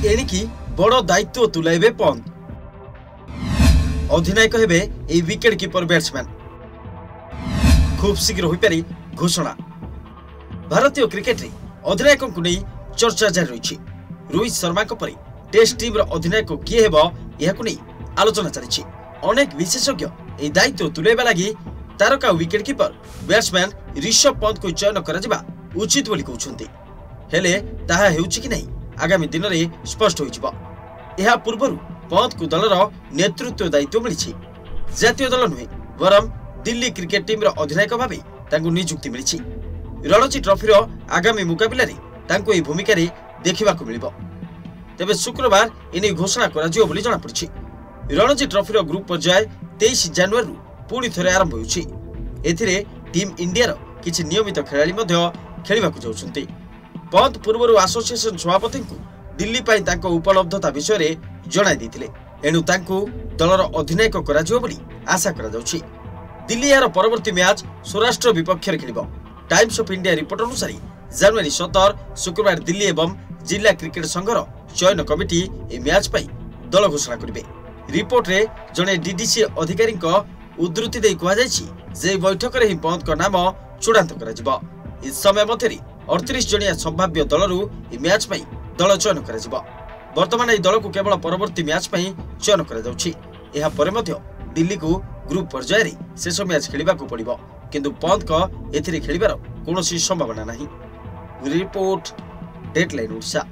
एणिकी बड़ दायित्व तुलाइबे पंत। अधिनायक हेबे ए विकेट कीपर बैट्समैन। खूब शीघ्र हो पारी घोषणा। भारतीय क्रिकेट रे अधिनायक को नहीं चर्चा जारी रही। रोहित शर्मा परी टेस्ट टीम रो अधिनायक किए हेबो यहाकु नहीं आलोचना चली। अनेक विशेषज्ञ ए दायित्व तुलाइबा लागि तारका wicket keeper batsman Rishabh Pant को चयन करा उचित बोली कहउछन्ती। हेले ताहा हेउछि कि नहीं आगामी दिन में स्पष्ट हो। यह पूर्व पंत को दलर नेतृत्व दायित्व मिली। जातीय दल नुहे बरम दिल्ली क्रिकेट टीम अधिनायक भाव नियुक्ति मिली। रणजी ट्रॉफी आगामी मुकाबला रे भूमिका देखा मिल। तेबे शुक्रवार एने घोषणा करा बोली जଣା पड़छि। रणजी ट्रॉफी ग्रुप पर्याय 23 जनवरी पुणी थे आरंभ होउछि। एथिरे टीम इंडिया रो किछि नियमित खेलाड़ी मध्य खेलिबाकु जाउछन्ती। पंत पूर्व एसोसिएशन सभापति को दिल्ली पाई तांको उपलब्धता विषय जणाई दैथिले। एणु तांको दलर अधिनायक कराजियो बोली आशा करा जाउछि। दिल्ली यार परवर्ती मैच सौराष्ट्र विपक्ष रे खेलिबो। टाइम्स ऑफ इंडिया रिपोर्ट अनुसार जनवरी 17 शुक्रवार दिल्ली एवं जिला क्रिकेट संघर चयन कमिटी ए मैच पाई दल घोषणा करिवे। रिपोर्ट रे जणे डीडीसी अधिकारी उद्धृति दे कहा जायछि जे बैठक रे ही पंत को नाम चूड़ांत करा जिवो। इस समय मध्यरी 38 जणिया संभाव्य दलरू ए मैच पाई दल चयन करा जिवो। वर्तमान ए दल को केवल परवर्ती मैच पाई चयन करा जाउछि। एहा परे मध्य दिल्ली को ग्रुप पर्याय रे शेष मैच खेलिबा को पड़िबो, किंतु पंत को एथिरे खेलिबार कोनोसी संभावना नाही। Report deadline Odisha.